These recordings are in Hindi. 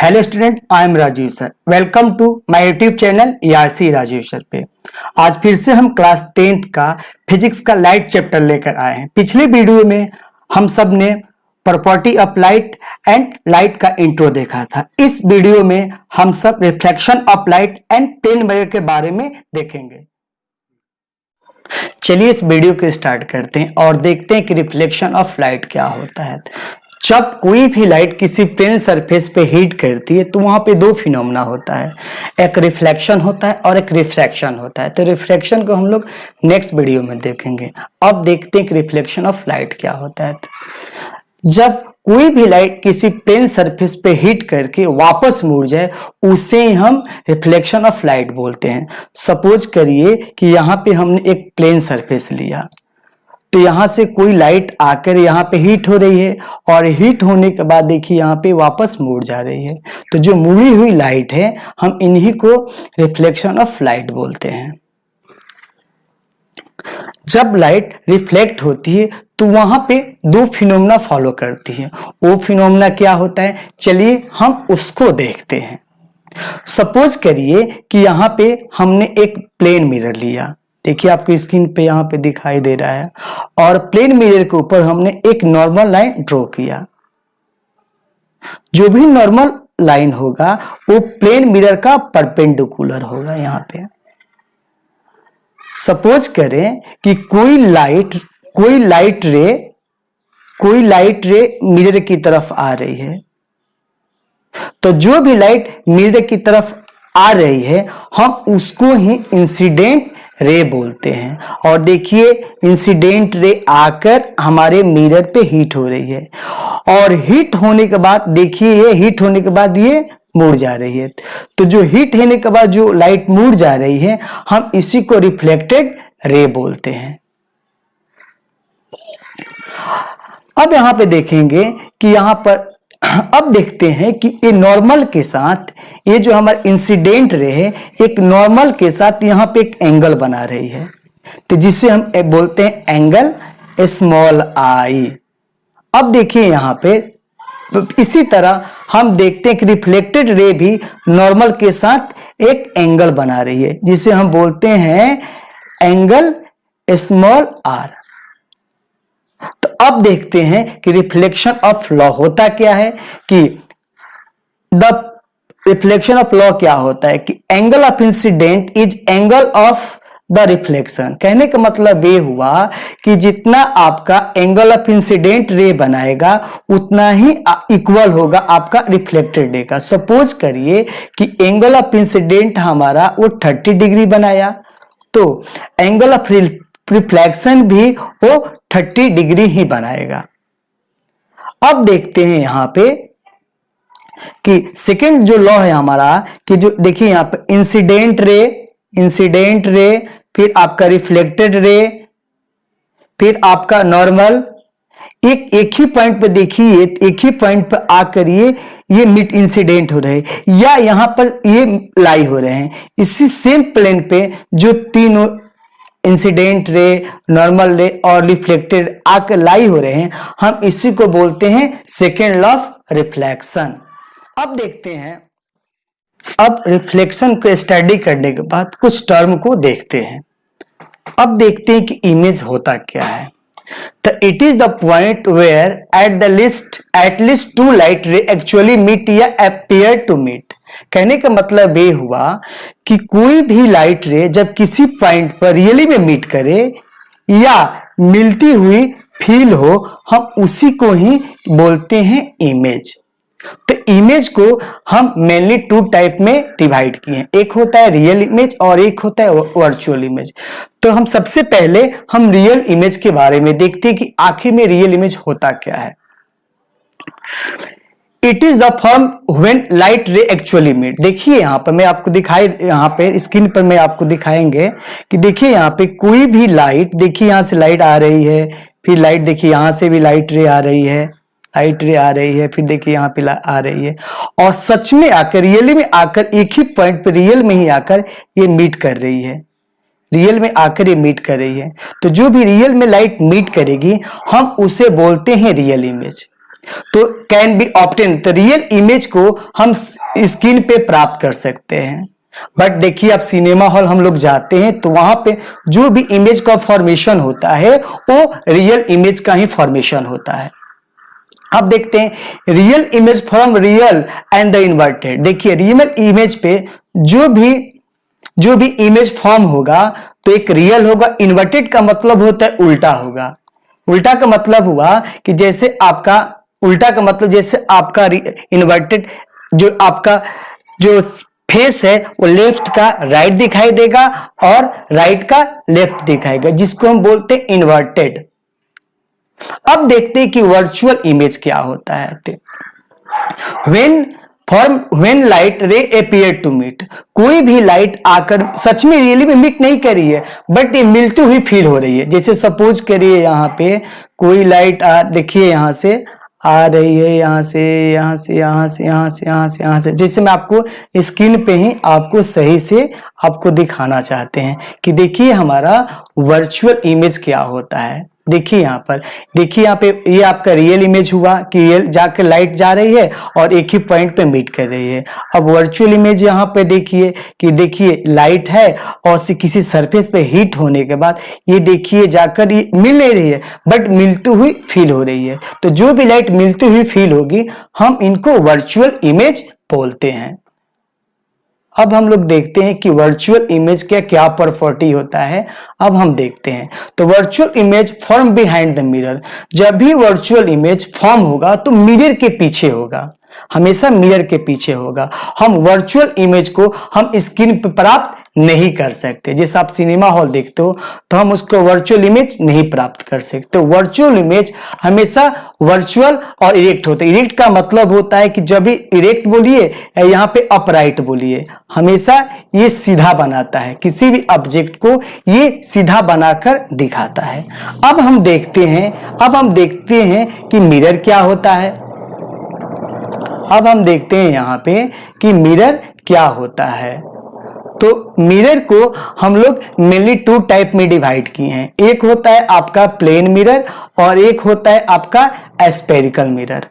Hello student, I am Rajeev sir. Welcome to my YouTube channel ERC Rajeev sir पे। आज फिर से हम क्लास 10th का फिजिक्स का लाइट चैप्टर लेकर आए हैं। पिछले वीडियो में हम सब ने property of light and light का इंट्रो देखा था। इस वीडियो में हम सब reflection of light and plane mirror के बारे में देखेंगे। चलिए इस वीडियो को स्टार्ट करते हैं और देखते हैं कि रिफ्लेक्शन ऑफ लाइट क्या होता है। जब कोई भी लाइट किसी प्लेन सरफेस पे हिट करती है तो वहां पे दो फिनोमेना होता है, एक रिफ्लेक्शन होता है और एक रिफ्रैक्शन होता है। तो रिफ्लेक्शन को हम लोग नेक्स्ट वीडियो में देखेंगे। अब देखते हैं कि रिफ्लेक्शन ऑफ लाइट क्या होता है। जब कोई भी लाइट किसी प्लेन सरफेस पे हिट करके वापस मुड़ जाए उसे हम रिफ्लेक्शन ऑफ लाइट बोलते हैं। सपोज करिए कि यहाँ पे हमने एक प्लेन सरफेस लिया, तो यहां से कोई लाइट आकर यहाँ पे हीट हो रही है और हीट होने के बाद देखिए यहाँ पे वापस मुड़ जा रही है। तो जो मुड़ी हुई लाइट है हम इन्हीं को रिफ्लेक्शन ऑफ लाइट बोलते हैं। जब लाइट रिफ्लेक्ट होती है तो वहां पे दो फिनोमेना फॉलो करती है। वो फिनोमेना क्या होता है, चलिए हम उसको देखते हैं। सपोज करिए कि यहाँ पे हमने एक प्लेन मिरर लिया, देखिए आपको स्क्रीन पे यहाँ पे दिखाई दे रहा है, और प्लेन मिरर के ऊपर हमने एक नॉर्मल लाइन ड्रॉ किया। जो भी नॉर्मल लाइन होगा वो प्लेन मिरर का परपेंडिकुलर होगा। यहाँ पे सपोज करें कि कोई लाइट रे मिरर की तरफ आ रही है, तो जो भी लाइट मिरर की तरफ आ रही है हम उसको ही इंसिडेंट रे बोलते हैं। और देखिए इंसिडेंट रे आकर हमारे मिरर पे हीट हो रही है और हीट होने के बाद देखिए ये मुड़ जा रही है। तो जो हीट होने के बाद जो लाइट मुड़ जा रही है हम इसी को रिफ्लेक्टेड रे बोलते हैं। अब यहां पे देखेंगे कि अब देखते हैं कि ये नॉर्मल के साथ ये जो हमारा इंसिडेंट रे है एक नॉर्मल के साथ यहाँ पे एक एंगल बना रही है, तो जिसे हम बोलते हैं एंगल स्मॉल आई। अब देखिए यहाँ पे इसी तरह हम देखते हैं कि रिफ्लेक्टेड रे भी नॉर्मल के साथ एक एंगल बना रही है, जिसे हम बोलते हैं एंगल स्मॉल आर। तो अब देखते हैं कि रिफ्लेक्शन ऑफ लॉ होता क्या है, कि द रिफ्लेक्शन ऑफ लॉ क्या होता है कि angle of incident is angle of the reflection. कहने का मतलब ये हुआ कि जितना आपका एंगल ऑफ इंसिडेंट रे बनाएगा उतना ही इक्वल होगा आपका रिफ्लेक्टेड रे का। सपोज करिए कि एंगल ऑफ इंसिडेंट हमारा वो 30 डिग्री बनाया, तो एंगल ऑफ रिफ्लेक्शन भी वो 30 डिग्री ही बनाएगा। अब देखते हैं यहां पे कि सेकंड जो लॉ है हमारा, कि जो देखिए यहां पे इंसिडेंट रे, फिर आपका रिफ्लेक्टेड रे, फिर आपका नॉर्मल, एक ही पॉइंट पे देखिए, एक ही पॉइंट पे आकर ये मिड इंसिडेंट हो रहे हैं या यहां पर ये लाई हो रहे हैं। इसी सेम प्लेन पे जो तीनों इंसिडेंट रे, नॉर्मल रे और रिफ्लेक्टेड आकर लाई हो रहे हैं, हम इसी को बोलते हैं सेकेंड लॉ ऑफ रिफ्लेक्शन। अब देखते हैं, अब रिफ्लेक्शन को स्टडी करने के बाद कुछ टर्म को देखते हैं। अब देखते हैं कि इमेज होता क्या है। तो it is the point where at least two light ray actually meet या अपियर टू मीट। कहने का मतलब ये हुआ कि कोई भी लाइट रे जब किसी पॉइंट पर रियली में मीट करे या मिलती हुई फील हो, हम उसी को ही बोलते हैं इमेज। तो इमेज को हम मेनली 2 टाइप में डिवाइड किए हैं, एक होता है रियल इमेज और एक होता है वर्चुअल इमेज। तो हम सबसे पहले हम रियल इमेज के बारे में देखते हैं कि आखिर में रियल इमेज होता क्या है। It is the form when light ray actually meet. देखिए यहाँ पर मैं आपको यहाँ पे स्क्रीन पर मैं आपको दिखाएंगे कि देखिए यहाँ पे कोई भी लाइट, देखिए यहाँ से लाइट आ रही है, फिर लाइट देखिए यहाँ से भी लाइट रे आ रही है, फिर देखिए यहाँ पे आ रही है, और सच में आकर रियली में आकर एक ही पॉइंट पे रियल में ही आकर ये मीट कर रही है, तो जो भी रियल में लाइट मीट करेगी हम उसे बोलते हैं रियल इमेज। तो कैन बी ऑब्टेन, तो रियल इमेज को हम स्क्रीन पे प्राप्त कर सकते हैं। बट देखिए अब सिनेमा हॉल हम लोग जाते हैं तो वहां पे जो भी इमेज का फॉर्मेशन होता है वो रियल इमेज का ही फॉर्मेशन होता है। अब देखते हैं real image from real and the inverted. देखिए रियल इमेज पे जो भी इमेज फॉर्म होगा तो एक रियल होगा, इन्वर्टेड का मतलब होता है उल्टा होगा। उल्टा का मतलब हुआ कि जैसे आपका उल्टा का मतलब जैसे आपका इन्वर्टेड जो आपका जो फेस है वो लेफ्ट का राइट दिखाई देगा और राइट का लेफ्ट दिखाएगा, जिसको हम बोलते हैं इन्वर्टेड। अब देखते हैं कि वर्चुअल इमेज क्या होता है। When light ray appear to meet, कोई भी लाइट आकर सच में रियली में मीट नहीं कर रही है बट ये मिलती हुई फील हो रही है। जैसे सपोज करिए यहाँ पे कोई लाइट देखिए यहाँ से आ रही है, यहाँ से यहाँ से यहाँ से यहाँ से यहाँ से यहाँ से, जैसे मैं आपको स्क्रीन पे ही आपको सही से आपको दिखाना चाहते हैं कि देखिए हमारा वर्चुअल इमेज क्या होता है। देखिए यहाँ पर, देखिए यहाँ पे ये आपका रियल इमेज हुआ कि ये जाकर लाइट जा रही है और एक ही पॉइंट पे मीट कर रही है। अब वर्चुअल इमेज यहाँ पे देखिए कि देखिए लाइट है और किसी सरफेस पे हीट होने के बाद ये देखिए जाकर ये मिल नहीं रही है बट मिलती हुई फील हो रही है। तो जो भी लाइट मिलती हुई फील होगी हम इनको वर्चुअल इमेज बोलते हैं। अब हम लोग देखते हैं कि वर्चुअल इमेज का क्या प्रॉपर्टी होता है। अब हम देखते हैं तो virtual image form behind the mirror, जब भी वर्चुअल इमेज फॉर्म होगा तो मिरर के पीछे होगा, हमेशा मिरर के पीछे होगा। हम वर्चुअल इमेज को हम स्क्रीन पर प्राप्त नहीं कर सकते। जैसे आप सिनेमा हॉल देखते हो तो हम उसको वर्चुअल इमेज नहीं प्राप्त कर सकते। वर्चुअल इमेज हमेशा वर्चुअल और इरेक्ट होता है। इरेक्ट का मतलब होता है कि जब भी इरेक्ट बोलिए यहाँ पे अपराइट बोलिए, हमेशा ये सीधा बनाता है, किसी भी ऑब्जेक्ट को ये सीधा बनाकर दिखाता है। अब हम देखते हैं कि मिरर क्या होता है। अब हम देखते हैं यहाँ पे कि मिरर क्या होता है। तो मिरर को हम लोग मेनली 2 टाइप में डिवाइड किए हैं। एक होता है आपका प्लेन मिरर और एक होता है आपका स्फेरिकल मिरर।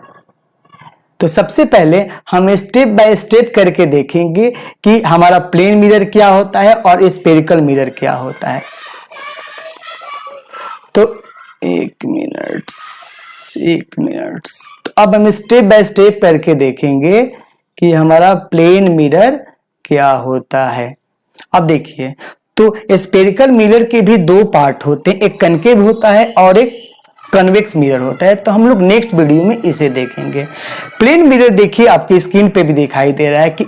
तो सबसे पहले हम स्टेप बाय स्टेप करके देखेंगे कि हमारा प्लेन मिरर क्या होता है और स्फेरिकल मिरर क्या होता है। तो एक मिनट, तो अब हम स्टेप बाय स्टेप करके देखेंगे कि हमारा प्लेन मिरर क्या होता है। अब देखिए तो स्फेरिकल मिरर के भी 2 पार्ट होते हैं, एक कनकेव होता है और एक कन्वेक्स मिरर होता है। तो हम लोग नेक्स्ट वीडियो में इसे देखेंगे। प्लेन मिरर देखिए आपकी स्क्रीन पे भी दिखाई दे रहा है कि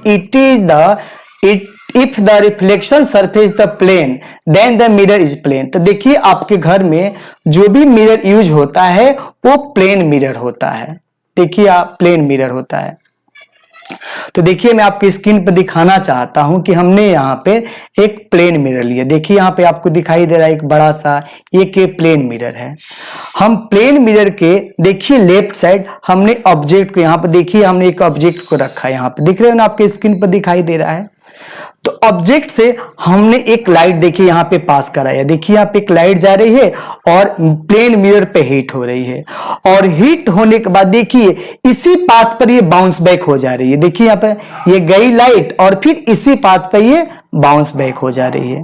if the reflection surface the plane then the mirror is plane. तो देखिए आपके घर में जो भी मिरर यूज होता है वो प्लेन मिरर होता है। देखिए आप प्लेन मिरर होता है। तो देखिए मैं आपकी स्क्रीन पर दिखाना चाहता हूं कि हमने यहाँ पे एक प्लेन मिरर लिया। देखिए यहाँ पे आपको दिखाई दे रहा है एक बड़ा सा एक प्लेन मिरर है। हम प्लेन मिरर के देखिए लेफ्ट साइड हमने ऑब्जेक्ट को यहाँ पे देखिए हमने एक ऑब्जेक्ट को रखा है, यहाँ पे दिख रहे हो ना आपके स्क्रीन पर दिखाई दे रहा है। तो ऑब्जेक्ट से हमने एक लाइट देखिए यहाँ पे पास कराया। देखिए यहाँ पे एक लाइट जा रही है और प्लेन मिरर पे हीट हो रही है और हीट होने के बाद देखिए इसी पाथ पर ये बाउंस बैक हो जा रही है। देखिए यहाँ पे ये गई लाइट और फिर इसी पाथ पर ये बाउंस बैक हो जा रही है।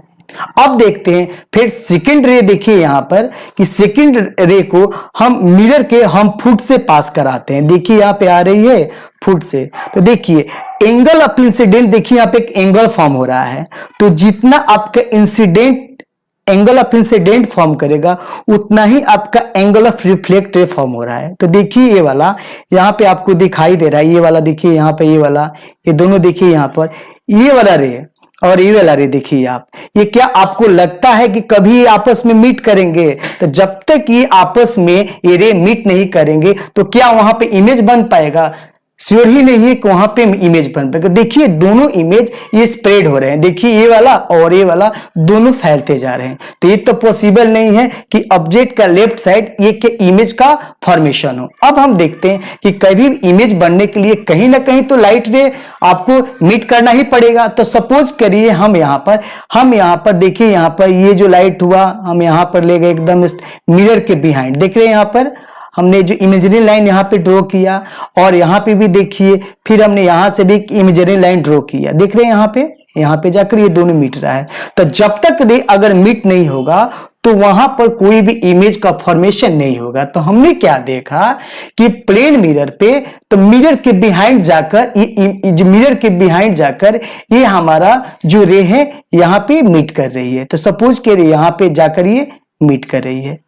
अब देखते हैं फिर सेकंड रे। देखिए यहाँ पर कि सेकंड रे को हम मिरर के हम फुट से पास कराते हैं। देखिए यहाँ पे आ रही है फुट से। तो देखिए एंगल ऑफ इंसिडेंट, देखिए यहाँ पे एक एंगल फॉर्म हो रहा है। तो जितना आपका incident angle of incident form करेगा उतना ही आपका एंगल ऑफ रिफ्लेक्ट रे फॉर्म हो रहा है। तो देखिए ये वाला यहाँ पे आपको दिखाई दे रहा है, ये वाला देखिए यहाँ पे, ये वाला, ये दोनों देखिए यहाँ पर ये वाला रे और ये वाला रे देखिए आप, ये क्या आपको लगता है कि कभी ये आपस में मीट करेंगे? तो जब तक ये आपस में ये रे मीट नहीं करेंगे तो क्या वहां पे इमेज बन पाएगा? श्योर ही नहीं है कि वहां पे इमेज बन पाएगा। देखिए दोनों इमेज ये स्प्रेड हो रहे हैं। देखिए ये वाला और ये वाला दोनों फैलते जा रहे हैं। तो ये तो पॉसिबल नहीं है कि ऑब्जेक्ट का लेफ्ट साइड ये के इमेज का फॉर्मेशन हो। अब हम देखते हैं कि कभी भी इमेज बनने के लिए कहीं ना कहीं तो लाइट रे आपको मीट करना ही पड़ेगा। तो सपोज करिए हम यहाँ पर देखिए यहाँ पर ये जो लाइट हुआ हम यहाँ पर ले गए एकदम मिरर के बिहाइंड। देख रहे हैं यहाँ पर हमने जो इमेजिनरी लाइन यहाँ पे ड्रॉ किया और यहाँ पे भी देखिए, फिर हमने यहाँ से भी इमेजिनरी लाइन ड्रॉ किया। देख रहे हैं यहाँ पे जाकर ये दोनों मिट रहा है। तो जब तक रे अगर मिट नहीं होगा तो वहां पर कोई भी इमेज का फॉर्मेशन नहीं होगा। तो हमने क्या देखा कि प्लेन मिरर पे, तो मिरर के बिहाइंड जाकर ये मिरर के बिहाइंड जाकर ये हमारा जो रे है यहाँ पे मीट कर रही है। तो सपोज करिए यहाँ पे जाकर ये मीट कर रही है।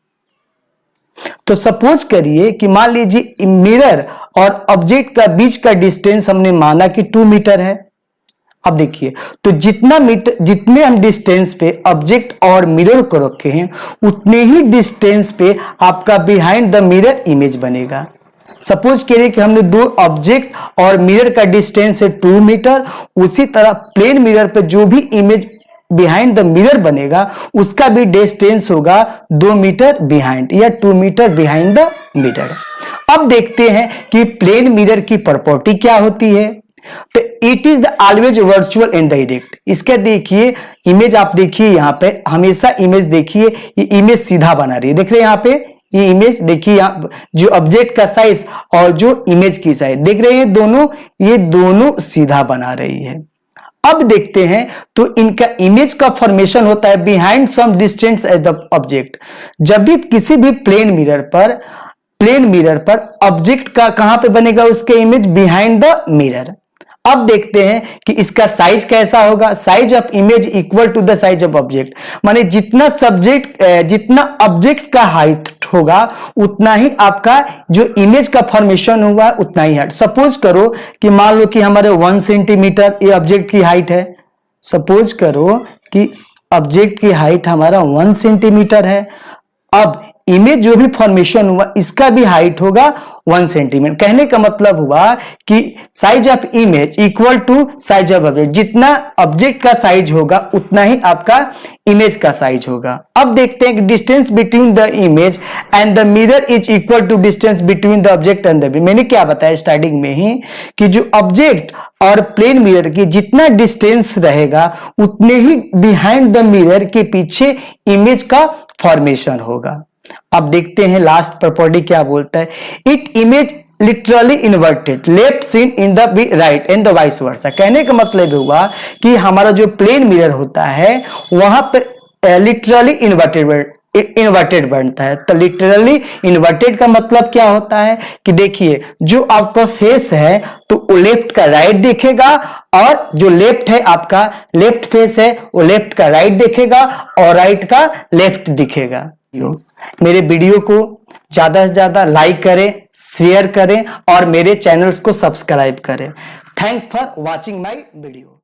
तो सपोज करिए कि मान लीजिए मिरर और ऑब्जेक्ट का बीच का डिस्टेंस हमने माना कि 2 मीटर है। अब देखिए, तो जितने हम डिस्टेंस पे ऑब्जेक्ट और मिरर को रखे हैं उतने ही डिस्टेंस पे आपका बिहाइंड द मिरर इमेज बनेगा। सपोज करिए कि हमने दो ऑब्जेक्ट और मिरर का डिस्टेंस है 2 मीटर, उसी तरह प्लेन मिरर पे जो भी इमेज बिहाइंड द मिरर बनेगा उसका भी डिस्टेंस होगा 2 मीटर बिहाइंड या 2 मीटर बिहाइंड द मिरर। अब देखते हैं कि प्लेन मिरर की प्रॉपर्टी क्या होती है। तो it is the always virtual in the direct. इसका देखिए इमेज, आप देखिए यहाँ पे हमेशा इमेज देखिए, ये इमेज सीधा बना रही है। देख रहे हैं यहाँ पे ये इमेज, देखिए यहाँ जो ऑब्जेक्ट का साइज और जो इमेज की साइज देख रहे हैं दोनों, ये दोनों सीधा बना रही है। अब देखते हैं तो इनका इमेज का फॉर्मेशन होता है behind some distance as the object. जब भी किसी भी प्लेन मिरर पर ऑब्जेक्ट का कहां पे बनेगा उसके इमेज बिहाइंड द मिरर। अब देखते हैं कि इसका साइज कैसा होगा। Size of image equal to the size of object, माने जितना ऑब्जेक्ट का हाइट होगा उतना ही आपका जो इमेज का फॉर्मेशन हुआ उतना ही हाइट। सपोज करो कि मान लो कि हमारे 1 सेंटीमीटर ये ऑब्जेक्ट की हाइट है। सपोज करो कि ऑब्जेक्ट की हाइट हमारा 1 सेंटीमीटर है। अब इमेज जो भी फॉर्मेशन हुआ इसका भी हाइट होगा 1 सेंटीमीटर। कहने का मतलब हुआ कि size of image equal to size of object. जितना ऑब्जेक्ट का साइज होगा उतना ही आपका इमेज का साइज होगा। अब देखते हैं कि distance between the image and the mirror is equal to distance between the object and the. मैंने क्या बताया स्टार्टिंग में ही कि जो ऑब्जेक्ट और प्लेन मिरर की जितना डिस्टेंस रहेगा उतने ही बिहाइंड द मिरर के पीछे इमेज का फॉर्मेशन होगा। अब देखते हैं लास्ट प्रॉपर्टी क्या बोलता है। It image literally inverted left seen in the right and the vice versa. कहने का मतलब हुआ कि हमारा जो प्लेन मिरर होता है वहां पर लिटरली इन्वर्टेड बनता है। तो लिटरली इन्वर्टेड का मतलब क्या होता है कि देखिए जो आपका फेस है तो वो लेफ्ट का राइट देखेगा और जो लेफ्ट है आपका लेफ्ट फेस है वो लेफ्ट का राइट देखेगा और राइट का लेफ्ट दिखेगा। मेरे वीडियो को ज्यादा से ज्यादा लाइक करें, शेयर करें और मेरे चैनल्स को सब्सक्राइब करें। Thanks for watching my video.